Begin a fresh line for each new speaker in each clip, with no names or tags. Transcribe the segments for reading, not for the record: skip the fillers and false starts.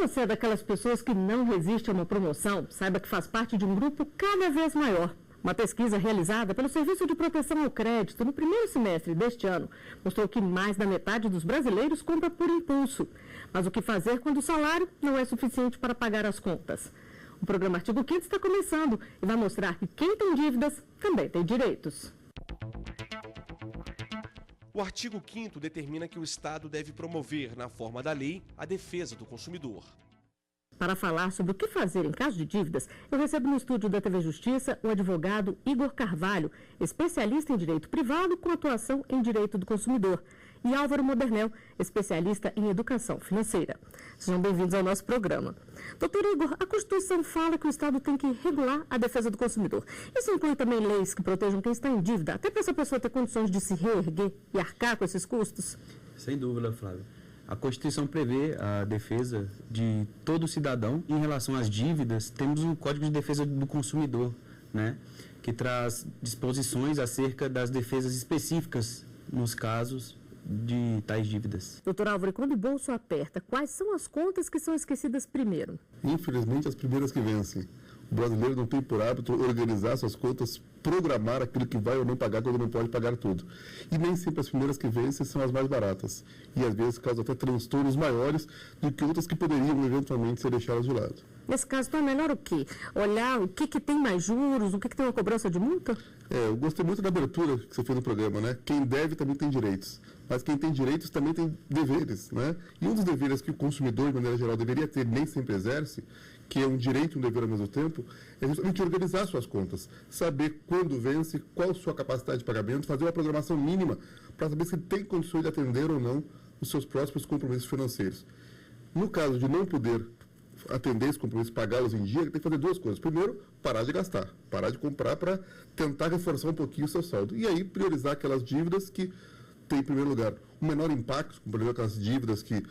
você é daquelas pessoas que não resiste a uma promoção, saiba que faz parte de um grupo cada vez maior. Uma pesquisa realizada pelo Serviço de Proteção ao Crédito no primeiro semestre deste ano mostrou que mais da metade dos brasileiros compra por impulso. Mas o que fazer quando o salário não é suficiente para pagar as contas? O programa Artigo 5º está começando e vai mostrar que quem tem dívidas também tem direitos.
O artigo 5º determina que o Estado deve promover, na forma da lei, a defesa do consumidor.
Para falar sobre o que fazer em caso de dívidas, eu recebo no estúdio da TV Justiça o advogado Igor Carvalho, especialista em direito privado com atuação em direito do consumidor, e Álvaro Modernel, especialista em educação financeira. Sejam bem-vindos ao nosso programa. Doutor Igor, a Constituição fala que o Estado tem que regular a defesa do consumidor. Isso inclui também leis que protejam quem está em dívida, até para essa pessoa ter condições de se reerguer e arcar com esses custos?
Sem dúvida, Flávio. A Constituição prevê a defesa de todo cidadão. Em relação às dívidas, temos o Código de Defesa do Consumidor, né, que traz disposições acerca das defesas específicas nos casos de tais dívidas.
Doutor Álvaro, quando o bolso aperta, quais são as contas que são esquecidas primeiro?
Infelizmente, as primeiras que vencem. O brasileiro não tem por hábito organizar suas contas, programar aquilo que vai ou não pagar quando não pode pagar tudo. E nem sempre as primeiras que vencem são as mais baratas. E às vezes causam até transtornos maiores do que outras que poderiam eventualmente ser deixadas de lado.
Nesse caso, então é melhor o quê? Olhar o que tem mais juros, o que tem uma cobrança de multa?
Eu gostei muito da abertura que você fez no programa, né? Quem deve também tem direitos. Mas quem tem direitos também tem deveres, né? E um dos deveres que o consumidor, de maneira geral, deveria ter, nem sempre exerce, que é um direito e um dever ao mesmo tempo, é justamente organizar suas contas, saber quando vence, qual a sua capacidade de pagamento, fazer uma programação mínima para saber se tem condições de atender ou não os seus próximos compromissos financeiros. No caso de não poder atender esses compromissos, pagá-los em dia, tem que fazer duas coisas. Primeiro, parar de gastar, parar de comprar para tentar reforçar um pouquinho o seu saldo. E aí, priorizar aquelas dívidas que têm, em primeiro lugar, um menor impacto, por exemplo, aquelas dívidas que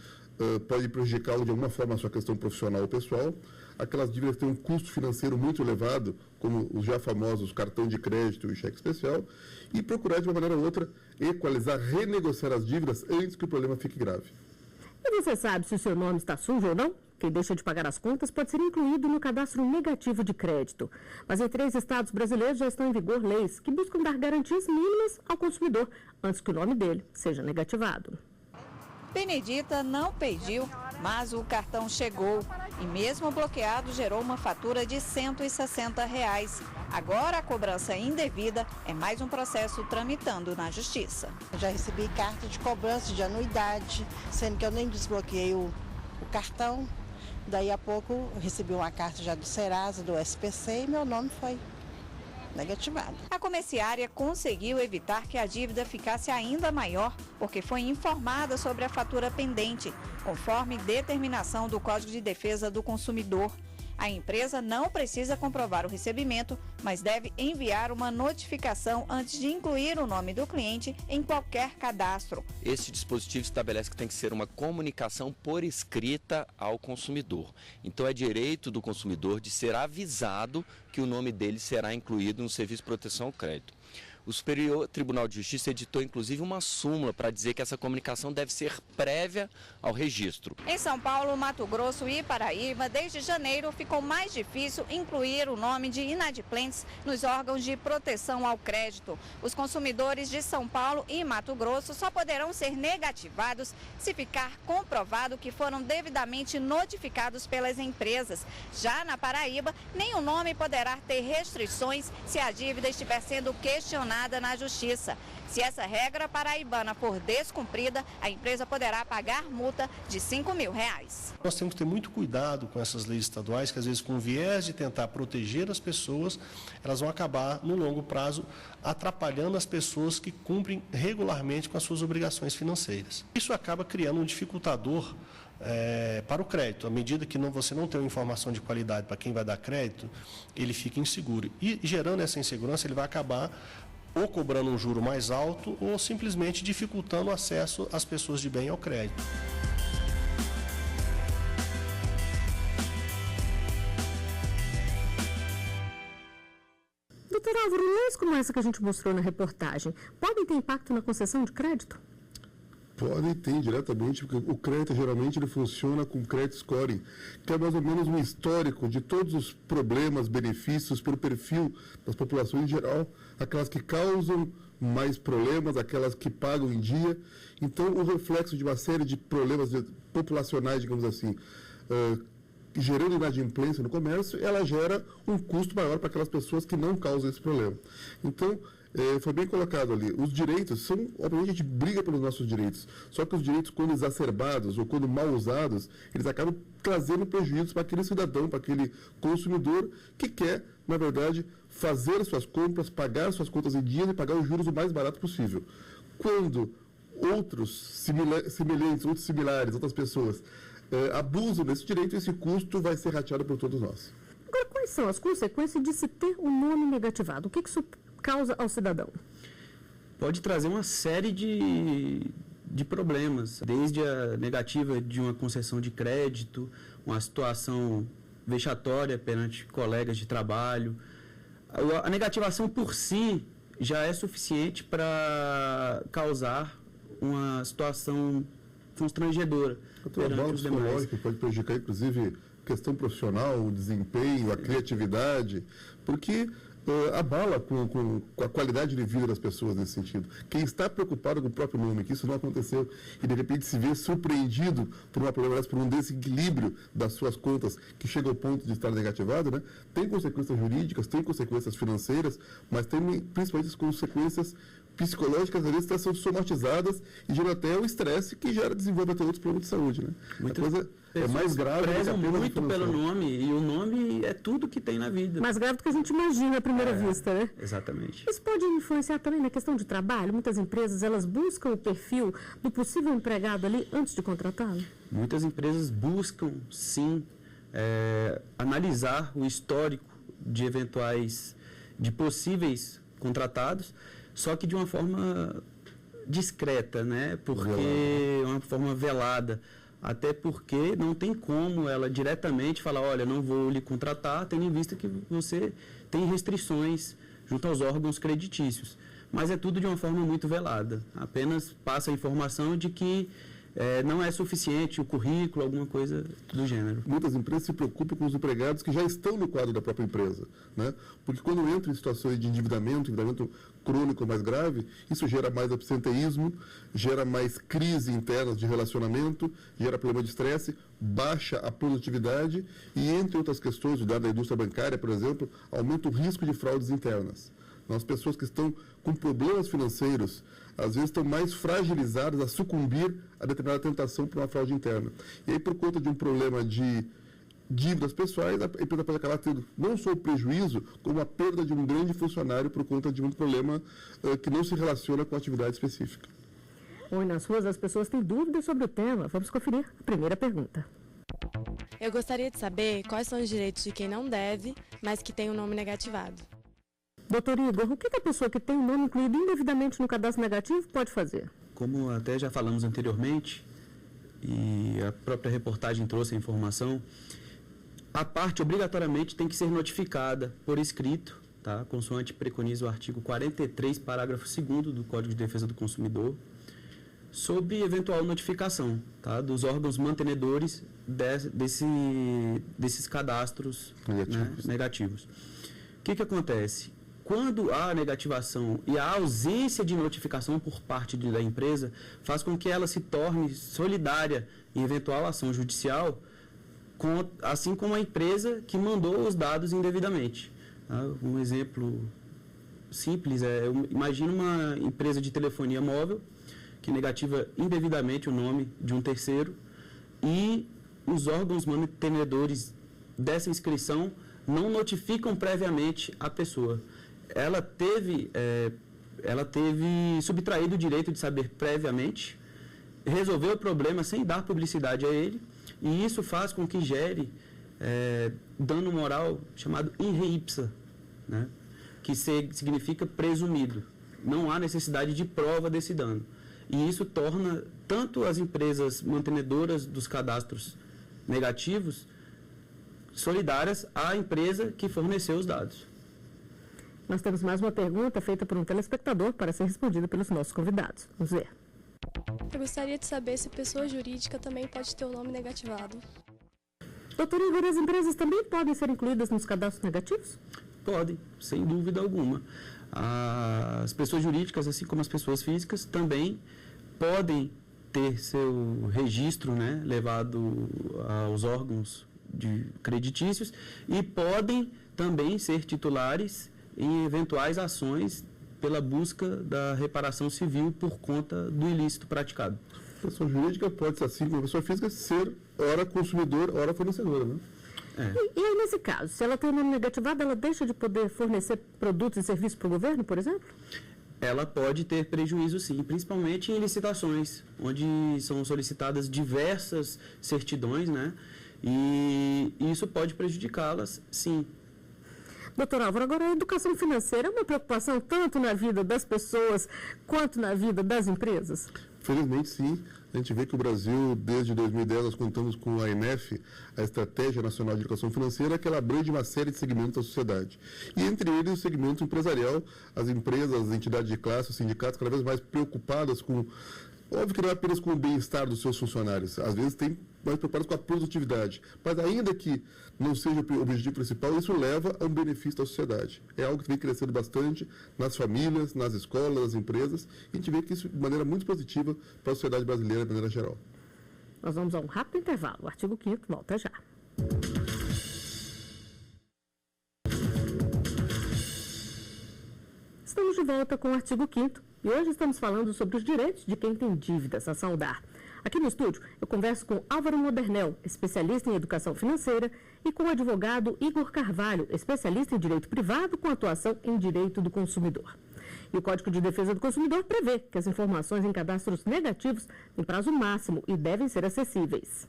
podem prejudicá-lo de alguma forma a sua questão profissional ou pessoal, aquelas dívidas que têm um custo financeiro muito elevado, como os já famosos cartão de crédito e cheque especial, e procurar de uma maneira ou outra equalizar, renegociar as dívidas antes que o problema fique grave.
E você sabe se o seu nome está sujo ou não? Quem deixa de pagar as contas pode ser incluído no cadastro negativo de crédito. Mas em 3 estados brasileiros já estão em vigor leis que buscam dar garantias mínimas ao consumidor antes que o nome dele seja negativado.
Benedita não pediu, mas o cartão chegou e mesmo bloqueado gerou uma fatura de R$ 160. Agora a cobrança indevida é mais um processo tramitando na justiça.
Eu já recebi carta de cobrança de anuidade, sendo que eu nem desbloqueei o cartão. Daí a pouco eu recebi uma carta já do Serasa, do SPC e meu nome foi negativado.
A comerciária conseguiu evitar que a dívida ficasse ainda maior, porque foi informada sobre a fatura pendente, conforme determinação do Código de Defesa do Consumidor. A empresa não precisa comprovar o recebimento, mas deve enviar uma notificação antes de incluir o nome do cliente em qualquer cadastro.
Esse dispositivo estabelece que tem que ser uma comunicação por escrita ao consumidor. Então é direito do consumidor de ser avisado que o nome dele será incluído no Serviço de Proteção ao Crédito. O Superior Tribunal de Justiça editou inclusive uma súmula para dizer que essa comunicação deve ser prévia ao registro.
Em São Paulo, Mato Grosso e Paraíba, desde janeiro ficou mais difícil incluir o nome de inadimplentes nos órgãos de proteção ao crédito. Os consumidores de São Paulo e Mato Grosso só poderão ser negativados se ficar comprovado que foram devidamente notificados pelas empresas. Já na Paraíba, nenhum nome poderá ter restrições se a dívida estiver sendo questionada na Justiça. Se essa regra paraibana for descumprida, a empresa poderá pagar multa de R$ 5.000.
Nós temos que ter muito cuidado com essas leis estaduais, que às vezes com o viés de tentar proteger as pessoas, elas vão acabar, no longo prazo, atrapalhando as pessoas que cumprem regularmente com as suas obrigações financeiras. Isso acaba criando um dificultador para o crédito. À medida que você não tem uma informação de qualidade para quem vai dar crédito, ele fica inseguro. E gerando essa insegurança, ele vai acabar ou cobrando um juro mais alto ou simplesmente dificultando o acesso às pessoas de bem ao crédito.
Doutor Álvaro, leis como essa que a gente mostrou na reportagem podem ter impacto na concessão de crédito?
Podem ter diretamente, porque o crédito geralmente ele funciona com crédito scoring, que é mais ou menos um histórico de todos os problemas, benefícios pelo perfil das populações em geral, aquelas que causam mais problemas, aquelas que pagam em dia. Então, o reflexo de uma série de problemas populacionais, digamos assim, gerando inadimplência no comércio, ela gera um custo maior para aquelas pessoas que não causam esse problema. Então, foi bem colocado ali. Os direitos são, obviamente, a gente briga pelos nossos direitos. Só que os direitos, quando exacerbados ou quando mal usados, eles acabam trazendo prejuízos para aquele cidadão, para aquele consumidor que quer, na verdade, fazer as suas compras, pagar as suas contas em dia e pagar os juros o mais barato possível. Quando outros semelhantes, outros similares, outras pessoas abusam desse direito, esse custo vai ser rateado por todos nós.
Agora, quais são as consequências de se ter um nome negativado? O que isso causa ao cidadão?
Pode trazer uma série de problemas, desde a negativa de uma concessão de crédito, uma situação vexatória perante colegas de trabalho. A negativação por si já é suficiente para causar uma situação constrangedora perante os demais.
Pode prejudicar, inclusive, a questão profissional, o desempenho, a criatividade, porque abala com a qualidade de vida das pessoas nesse sentido. Quem está preocupado com o próprio nome, que isso não aconteceu, e de repente se vê surpreendido por um desequilíbrio das suas contas que chega ao ponto de estar negativado, né? Tem consequências jurídicas, tem consequências financeiras, mas tem principalmente as consequências psicológicas, às vezes são somatizadas e geram até o estresse que desenvolve até outros problemas de saúde, né? A coisa é mais grave.
Prezam muito pelo nome, e o nome é tudo que tem na vida.
Mais grave do que a gente imagina à primeira vista, né?
Exatamente.
Isso pode influenciar também na questão de trabalho? Muitas empresas, elas buscam o perfil do possível empregado ali antes de contratá-lo?
Muitas empresas buscam, sim, analisar o histórico de possíveis contratados, só que de uma forma discreta, né? Porque uma forma velada. Até porque não tem como ela diretamente falar, olha, não vou lhe contratar, tendo em vista que você tem restrições junto aos órgãos creditícios. Mas é tudo de uma forma muito velada. Apenas passa a informação de que não é suficiente o currículo, alguma coisa do gênero.
Muitas empresas se preocupam com os empregados que já estão no quadro da própria empresa, né? Porque quando entram em situações de endividamento crônico mais grave, isso gera mais absenteísmo, gera mais crise interna de relacionamento, gera problema de estresse, baixa a produtividade e, entre outras questões, o dado da indústria bancária, por exemplo, aumenta o risco de fraudes internas. As pessoas que estão com problemas financeiros, às vezes estão mais fragilizadas a sucumbir a determinada tentação por uma fraude interna. E aí, por conta de um problema de dívidas pessoais, a empresa pode acabar tendo não só o prejuízo, como a perda de um grande funcionário por conta de um problema que não se relaciona com a atividade específica.
Hoje nas ruas as pessoas têm dúvidas sobre o tema. Vamos conferir a primeira pergunta.
Eu gostaria de saber quais são os direitos de quem não deve, mas que tem o nome negativado.
Doutor Igor, o que a pessoa que tem o nome incluído indevidamente no cadastro negativo pode fazer?
Como até já falamos anteriormente, e a própria reportagem trouxe a informação, a parte obrigatoriamente tem que ser notificada por escrito, tá? Consoante preconiza o artigo 43, parágrafo 2º do Código de Defesa do Consumidor, sob eventual notificação, tá? Dos órgãos mantenedores desses cadastros negativos. O que acontece? Quando há a negativação e a ausência de notificação por parte da empresa faz com que ela se torne solidária em eventual ação judicial, assim como a empresa que mandou os dados indevidamente. Um exemplo simples imagina uma empresa de telefonia móvel que negativa indevidamente o nome de um terceiro e os órgãos mantenedores dessa inscrição não notificam previamente a pessoa. Ela teve subtraído o direito de saber previamente, resolveu o problema sem dar publicidade a ele, e isso faz com que gere dano moral chamado in re ipsa, né? Que significa presumido. Não há necessidade de prova desse dano. E isso torna tanto as empresas mantenedoras dos cadastros negativos solidárias à empresa que forneceu os dados.
Nós temos mais uma pergunta feita por um telespectador para ser respondida pelos nossos convidados. Vamos ver.
Eu gostaria de saber se pessoa jurídica também pode ter o nome negativado.
Doutor Igor, as empresas também podem ser incluídas nos cadastros negativos?
Podem, sem dúvida alguma. As pessoas jurídicas, assim como as pessoas físicas, também podem ter seu registro, né, levado aos órgãos creditícios e podem também ser titulares em eventuais ações pela busca da reparação civil por conta do ilícito praticado.
A pessoa jurídica pode ser assim como a pessoa física, ser ora consumidor, ora fornecedora, né?
E aí, nesse caso, se ela tem o nome negativado, ela deixa de poder fornecer produtos e serviços para o governo, por exemplo?
Ela pode ter prejuízo, sim, principalmente em licitações, onde são solicitadas diversas certidões, né? E isso pode prejudicá-las, sim.
Doutor Álvaro, agora a educação financeira é uma preocupação tanto na vida das pessoas quanto na vida das empresas?
Felizmente, sim. A gente vê que o Brasil, desde 2010, nós contamos com a ANEF, a Estratégia Nacional de Educação Financeira, que ela abrange uma série de segmentos da sociedade. E entre eles, o segmento empresarial, as empresas, as entidades de classe, os sindicatos, cada vez mais preocupadas com... Óbvio que não é apenas com o bem-estar dos seus funcionários, às vezes tem mais preocupados com a produtividade, mas ainda que não seja o objetivo principal, isso leva a um benefício da sociedade. É algo que vem crescendo bastante nas famílias, nas escolas, nas empresas, e a gente vê que isso de maneira muito positiva para a sociedade brasileira de maneira geral.
Nós vamos a um rápido intervalo. O artigo 5º volta já. Estamos de volta com o artigo 5º e hoje estamos falando sobre os direitos de quem tem dívidas a saldar. Aqui no estúdio, eu converso com Álvaro Modernel, especialista em educação financeira, e com o advogado Igor Carvalho, especialista em direito privado com atuação em direito do consumidor. E o Código de Defesa do Consumidor prevê que as informações em cadastros negativos têm prazo máximo e devem ser acessíveis.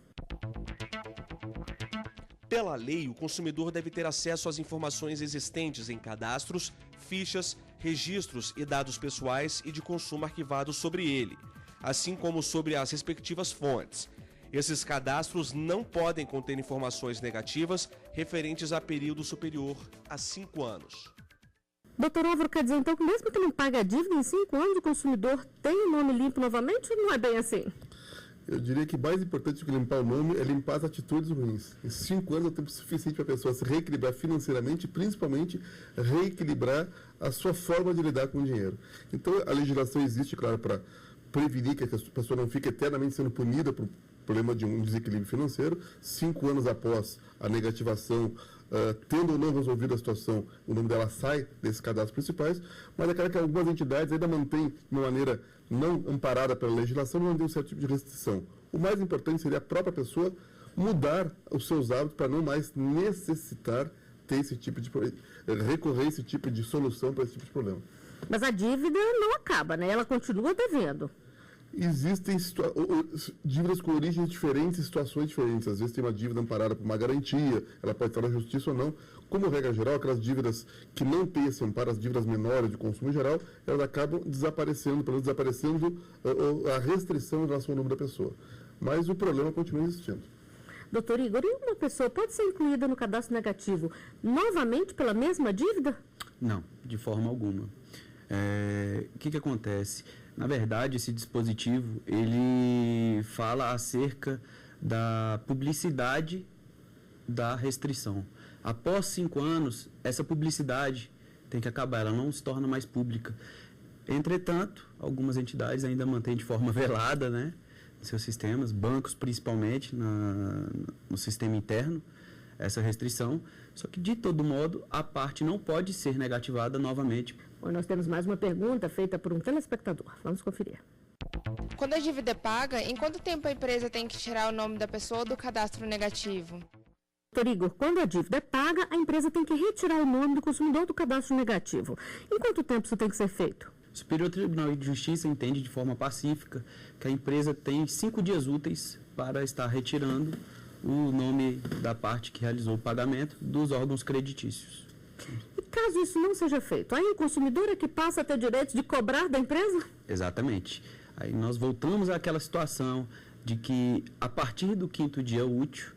Pela lei, o consumidor deve ter acesso às informações existentes em cadastros, fichas, registros e dados pessoais e de consumo arquivados sobre ele, assim como sobre as respectivas fontes. Esses cadastros não podem conter informações negativas referentes a período superior a 5 anos.
Doutor Álvaro, quer dizer então que mesmo que não pague a dívida em 5 anos, o consumidor tem o nome limpo novamente ou não é bem assim?
Eu diria que mais importante do que limpar o nome é limpar as atitudes ruins. Em 5 anos é o tempo suficiente para a pessoa se reequilibrar financeiramente e, principalmente, reequilibrar a sua forma de lidar com o dinheiro. Então, a legislação existe, claro, para prevenir que a pessoa não fique eternamente sendo punida por problema de um desequilíbrio financeiro. 5 anos após a negativação, tendo ou não resolvido a situação, o nome dela sai desses cadastros principais, mas é claro que algumas entidades ainda mantêm, de uma maneira não amparada pela legislação, não mantêm um certo tipo de restrição. O mais importante seria a própria pessoa mudar os seus hábitos para não mais necessitar ter esse tipo de recorrer a esse tipo de solução para esse tipo de problema.
Mas a dívida não acaba, né? Ela continua devendo.
Existem dívidas com origens diferentes, situações diferentes. Às vezes tem uma dívida amparada por uma garantia, ela pode estar na justiça ou não. Como regra geral, aquelas dívidas que não têm esse amparo, as dívidas menores de consumo em geral, elas acabam desaparecendo, pelo menos desaparecendo a restrição em relação ao número da pessoa. Mas o problema continua existindo.
Doutor Igor, e uma pessoa pode ser incluída no cadastro negativo novamente pela mesma dívida?
Não, de forma alguma. O que acontece? Na verdade, esse dispositivo, ele fala acerca da publicidade da restrição. Após 5 anos, essa publicidade tem que acabar, ela não se torna mais pública. Entretanto, algumas entidades ainda mantêm de forma velada, né, seus sistemas, bancos principalmente, no sistema interno, essa restrição. Só que, de todo modo, a parte não pode ser negativada novamente.
Bom, nós temos mais uma pergunta feita por um telespectador. Vamos conferir.
Quando a dívida é paga, em quanto tempo a empresa tem que tirar o nome da pessoa do cadastro negativo?
Doutor Igor, quando a dívida é paga, a empresa tem que retirar o nome do consumidor do cadastro negativo. Em quanto tempo isso tem que ser feito?
O Superior Tribunal de Justiça entende de forma pacífica que a empresa tem 5 dias úteis para estar retirando o nome da parte que realizou o pagamento dos órgãos creditícios.
E caso isso não seja feito, aí o consumidor é que passa a ter direito de cobrar da empresa?
Exatamente. Aí nós voltamos àquela situação de que, a partir do 5º dia útil,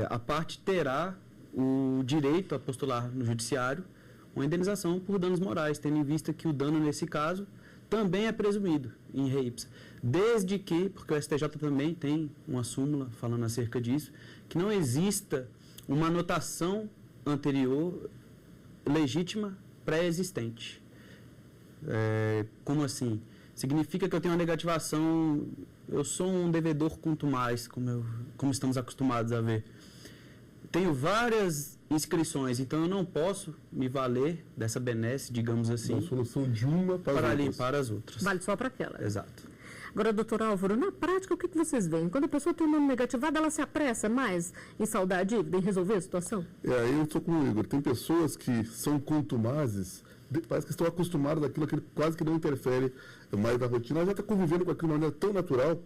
a parte terá o direito a postular no judiciário uma indenização por danos morais, tendo em vista que o dano, nesse caso, também é presumido em re ipsa. Desde que, porque o STJ também tem uma súmula falando acerca disso, que não exista uma anotação anterior legítima pré-existente. Como assim? Significa que eu tenho uma negativação, eu sou um devedor quanto mais, como estamos acostumados a ver. Tenho várias inscrições, então eu não posso me valer dessa benesse, digamos assim,
uma solução de uma para
limpar as outras.
Vale só para aquela.
Exato.
Agora, doutor Álvaro, na prática, o que vocês veem? Quando a pessoa tem um nome negativado, ela se apressa mais em saldar a dívida, em resolver a situação?
Aí eu estou com o Igor. Tem pessoas que são contumazes, parece que estão acostumadas àquilo que quase que não interfere mais na rotina. Ela já está convivendo com aquilo de uma maneira tão natural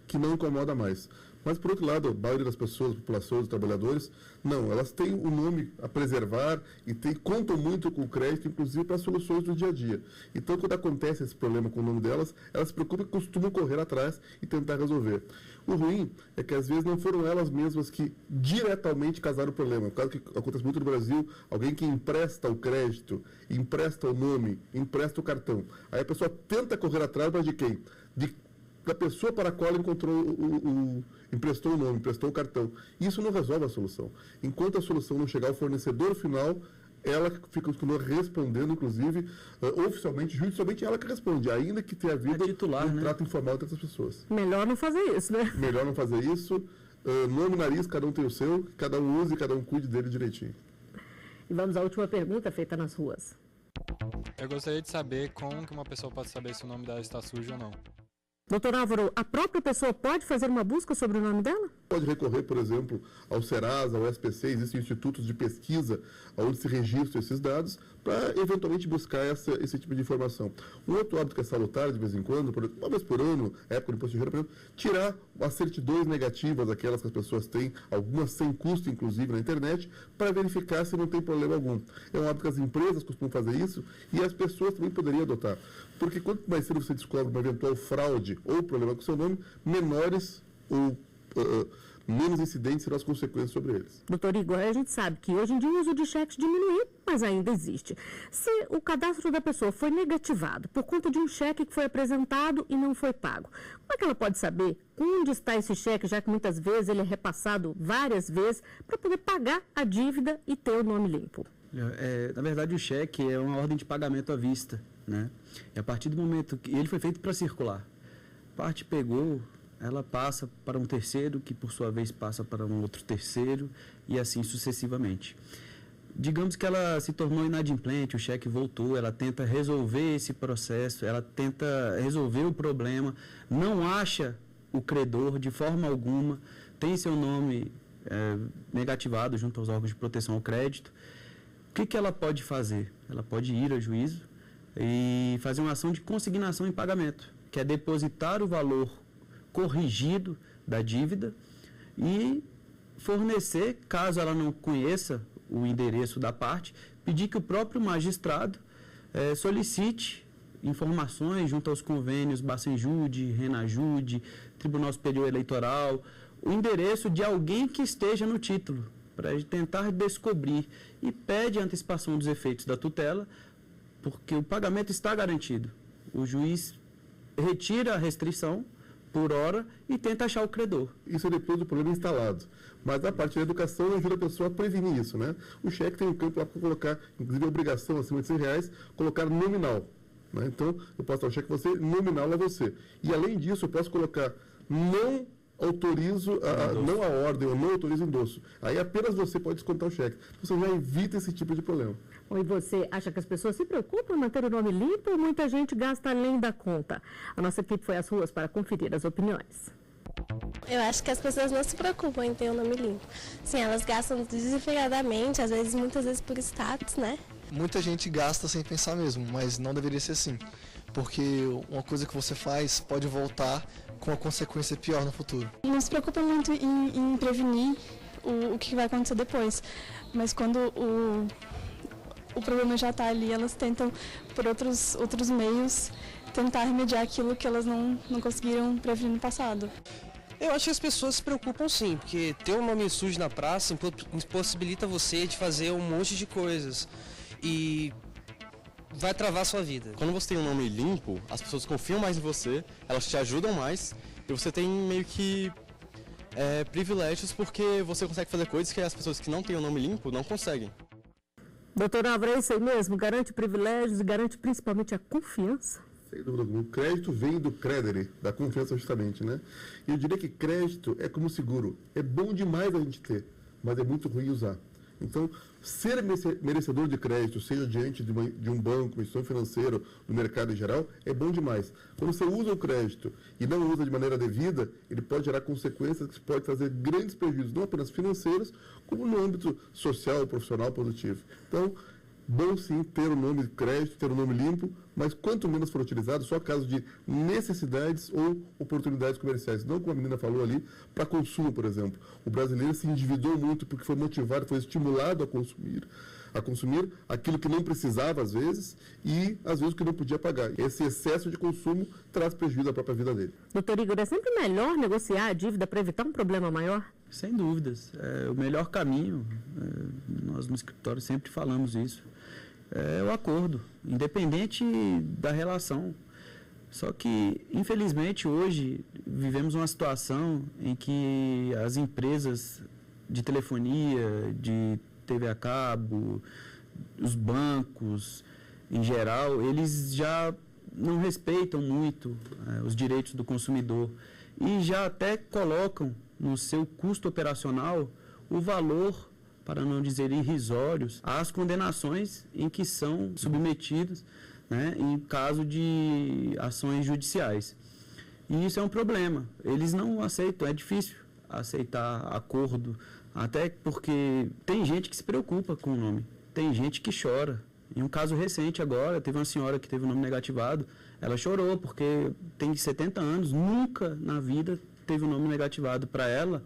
que não incomoda mais. Mas, por outro lado, a maioria das pessoas, populações, dos trabalhadores, não, elas têm o nome a preservar e contam muito com o crédito, inclusive para soluções do dia a dia. Então, quando acontece esse problema com o nome delas, elas se preocupam e costumam correr atrás e tentar resolver. O ruim é que, às vezes, não foram elas mesmas que diretamente causaram o problema. O caso que acontece muito no Brasil, alguém que empresta o crédito, empresta o nome, empresta o cartão. Aí a pessoa tenta correr atrás, mas de quem? Da pessoa para a qual ela emprestou o nome, emprestou o cartão. Isso não resolve a solução. Enquanto a solução não chegar ao fornecedor final, ela continua respondendo, inclusive, oficialmente, judicialmente, ela que responde, ainda que tenha havido um trato informal entre essas pessoas.
Melhor não fazer isso, né?
Melhor não fazer isso. Nome, nariz, cada um tem o seu, cada um use e cada um cuide dele direitinho.
E vamos à última pergunta feita nas ruas.
Eu gostaria de saber como que uma pessoa pode saber se o nome dela está sujo ou não.
Doutor Álvaro, a própria pessoa pode fazer uma busca sobre o nome dela?
Pode recorrer, por exemplo, ao Serasa, ao SPC, existem institutos de pesquisa onde se registram esses dados para eventualmente buscar esse tipo de informação. Um outro hábito que é salutar de vez em quando, uma vez por ano, época do imposto de renda, por exemplo, tirar as certidões negativas, aquelas que as pessoas têm, algumas sem custo, inclusive, na internet, para verificar se não tem problema algum. É um hábito que as empresas costumam fazer isso e as pessoas também poderiam adotar. Porque quanto mais cedo você descobre uma eventual fraude ou problema com o seu nome, menores ou menos incidentes serão as consequências sobre eles.
Doutor Igor, a gente sabe que hoje em dia o uso de cheques diminuiu, mas ainda existe. Se o cadastro da pessoa foi negativado por conta de um cheque que foi apresentado e não foi pago, como é que ela pode saber onde está esse cheque, já que muitas vezes ele é repassado várias vezes, para poder pagar a dívida e ter o nome limpo?
Na verdade, o cheque é uma ordem de pagamento à vista, né? E a partir do momento que ele foi feito para circular, a parte pegou, ela passa para um terceiro, que por sua vez passa para um outro terceiro, e assim sucessivamente. Digamos que ela se tornou inadimplente, o cheque voltou, ela tenta resolver esse processo, ela tenta resolver o problema, não acha o credor de forma alguma, tem seu nome negativado junto aos órgãos de proteção ao crédito. O que ela pode fazer? Ela pode ir ao juízo e fazer uma ação de consignação em pagamento, que é depositar o valor corrigido da dívida e fornecer, caso ela não conheça o endereço da parte, pedir que o próprio magistrado solicite informações junto aos convênios Bacenjude, Renajude, Tribunal Superior Eleitoral, o endereço de alguém que esteja no título, para tentar descobrir, e pede a antecipação dos efeitos da tutela, porque o pagamento está garantido. O juiz retira a restrição por hora e tenta achar o credor.
Isso é depois do problema instalado. Mas a parte da educação ajuda a pessoa a prevenir isso, né? O cheque tem um campo lá para colocar, inclusive a obrigação acima de R$100, colocar nominal. Né? Então, eu posso dar um cheque para você, nominal a você. E além disso, eu posso colocar não autorizo, não a ordem, ou não autorizo endosso. Aí apenas você pode descontar o cheque. Você já evita esse tipo de problema.
E você acha que as pessoas se preocupam em manter o nome limpo ou muita gente gasta além da conta? A nossa equipe foi às ruas para conferir as opiniões.
Eu acho que as pessoas não se preocupam em ter o nome limpo. Sim, elas gastam desenfreadamente, muitas vezes por status, né?
Muita gente gasta sem pensar mesmo, mas não deveria ser assim. Porque uma coisa que você faz pode voltar com uma consequência pior no futuro.
Não se preocupa muito em prevenir o que vai acontecer depois, mas quando o problema já está ali, elas tentam, por outros meios, tentar remediar aquilo que elas não conseguiram prevenir no passado.
Eu acho que as pessoas se preocupam sim, porque ter um nome sujo na praça impossibilita você de fazer um monte de coisas. E vai travar a sua vida.
Quando você tem um nome limpo, as pessoas confiam mais em você, elas te ajudam mais e você tem meio que privilégios porque você consegue fazer coisas que as pessoas que não têm um nome limpo não conseguem.
Doutor Álvaro, é isso aí mesmo? Garante privilégios e garante principalmente a confiança?
Sem dúvida alguma. O crédito vem do credere, da confiança justamente, né? E eu diria que crédito é como seguro. É bom demais a gente ter, mas é muito ruim usar. Então, ser merecedor de crédito, seja diante de um banco, uma instituição financeira, no mercado em geral, é bom demais. Quando você usa o crédito e não usa de maneira devida, ele pode gerar consequências que podem trazer grandes prejuízos, não apenas financeiros, como no âmbito social, profissional, produtivo. Então, bom sim ter o nome de crédito, ter o nome limpo, mas quanto menos for utilizado, só caso de necessidades ou oportunidades comerciais. Não, como a menina falou ali, para consumo, por exemplo. O brasileiro se endividou muito porque foi motivado, foi estimulado a consumir aquilo que não precisava às vezes e às vezes o que não podia pagar. Esse excesso de consumo traz prejuízo à própria vida dele.
Doutor Igor, é sempre melhor negociar a dívida para evitar um problema maior?
Sem dúvidas. É o melhor caminho, nós no escritório sempre falamos isso, é o acordo, independente da relação. Só que, infelizmente, hoje vivemos uma situação em que as empresas de telefonia, de TV a cabo, os bancos, em geral, eles já não respeitam muito os direitos do consumidor e já até colocam no seu custo operacional o valor, para não dizer irrisórios, às condenações em que são submetidos, né, em caso de ações judiciais. E isso é um problema. Eles não aceitam, é difícil aceitar acordo, até porque tem gente que se preocupa com o nome, tem gente que chora. Em um caso recente agora, teve uma senhora que teve o nome negativado, ela chorou porque tem 70 anos, nunca na vida teve o nome negativado. Para ela,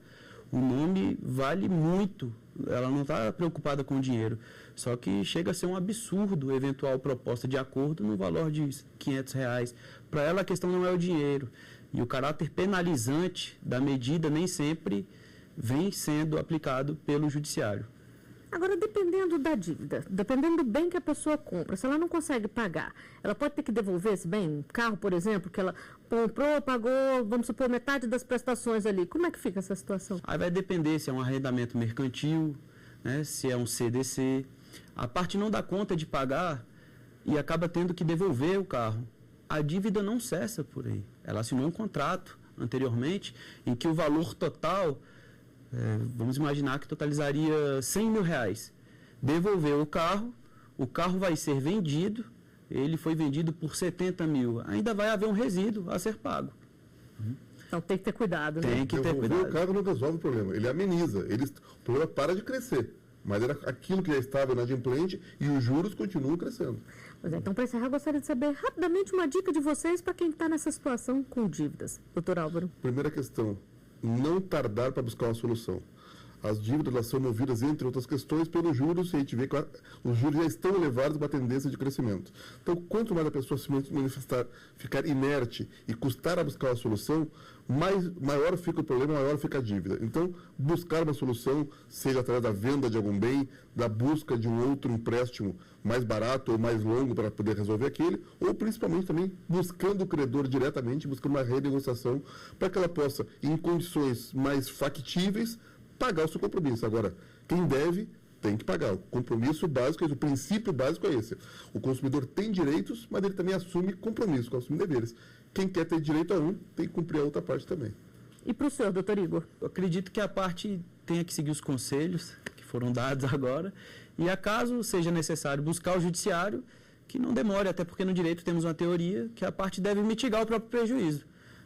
o nome vale muito, ela não está preocupada com o dinheiro, só que chega a ser um absurdo eventual proposta de acordo no valor de R$500. Para ela a questão não é o dinheiro, e o caráter penalizante da medida nem sempre vem sendo aplicado pelo judiciário.
Agora, dependendo da dívida, dependendo do bem que a pessoa compra, se ela não consegue pagar, ela pode ter que devolver esse bem? Um carro, por exemplo, que ela comprou, pagou, vamos supor, metade das prestações ali. Como é que fica essa situação?
Aí vai depender se é um arrendamento mercantil, né, se é um CDC. A parte não dá conta de pagar e acaba tendo que devolver o carro. A dívida não cessa por aí. Ela assinou um contrato anteriormente em que o valor total... vamos imaginar que totalizaria R$100 mil. Devolveu o carro vai ser vendido, ele foi vendido por 70 mil. Ainda vai haver um resíduo a ser pago.
Então tem que ter cuidado, né?
Tem que ter cuidado.
O carro não resolve o problema, ele ameniza, o problema para de crescer. Mas era aquilo que já estava inadimplente e os juros continuam crescendo.
Pois é, então, para encerrar, gostaria de saber rapidamente uma dica de vocês para quem está nessa situação com dívidas. Doutor Álvaro.
Primeira questão, não tardar para buscar uma solução. As dívidas elas são movidas, entre outras questões, pelos juros, e a gente vê que os juros já estão elevados para a tendência de crescimento. Então, quanto mais a pessoa se manifestar, ficar inerte e custar a buscar uma solução, maior fica o problema, maior fica a dívida. Então, buscar uma solução, seja através da venda de algum bem, da busca de um outro empréstimo mais barato ou mais longo para poder resolver aquele, ou principalmente também buscando o credor diretamente, buscando uma renegociação para que ela possa, em condições mais factíveis, pagar o seu compromisso. Agora, quem deve, tem que pagar. O compromisso básico é esse, o princípio básico é esse. O consumidor tem direitos, mas ele também assume compromisso, assume deveres. Quem quer ter direito a um, tem que cumprir a outra parte também.
E para o senhor, doutor Igor?
Eu acredito que a parte tenha que seguir os conselhos que foram dados agora, e acaso seja necessário buscar o judiciário, que não demore, até porque no direito temos uma teoria que a parte deve mitigar o próprio prejuízo.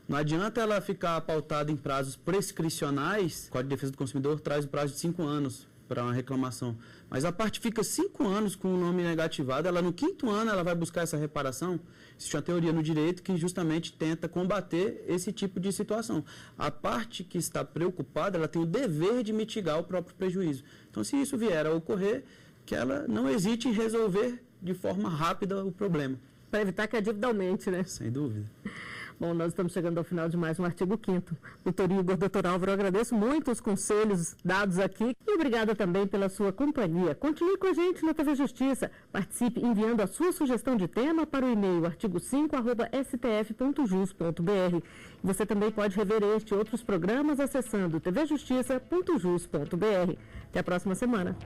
Não adianta ela ficar pautada em prazos prescricionais. O Código de Defesa do Consumidor traz o prazo de 5 anos para uma reclamação. Mas a parte fica 5 anos com o nome negativado, ela no 5º ano ela vai buscar essa reparação. Existe uma teoria no direito que justamente tenta combater esse tipo de situação. A parte que está preocupada, ela tem o dever de mitigar o próprio prejuízo. Então, se isso vier a ocorrer, que ela não hesite em resolver de forma rápida o problema.
Para evitar que a dívida aumente, né?
Sem dúvida.
Bom, nós estamos chegando ao final de mais um Artigo 5º. Doutor Igor, doutor Álvaro, eu agradeço muito os conselhos dados aqui e obrigada também pela sua companhia. Continue com a gente na TV Justiça. Participe enviando a sua sugestão de tema para o e-mail artigo5@stf.jus.br. Você também pode rever este e outros programas acessando tvjustiça.jus.br. Até a próxima semana.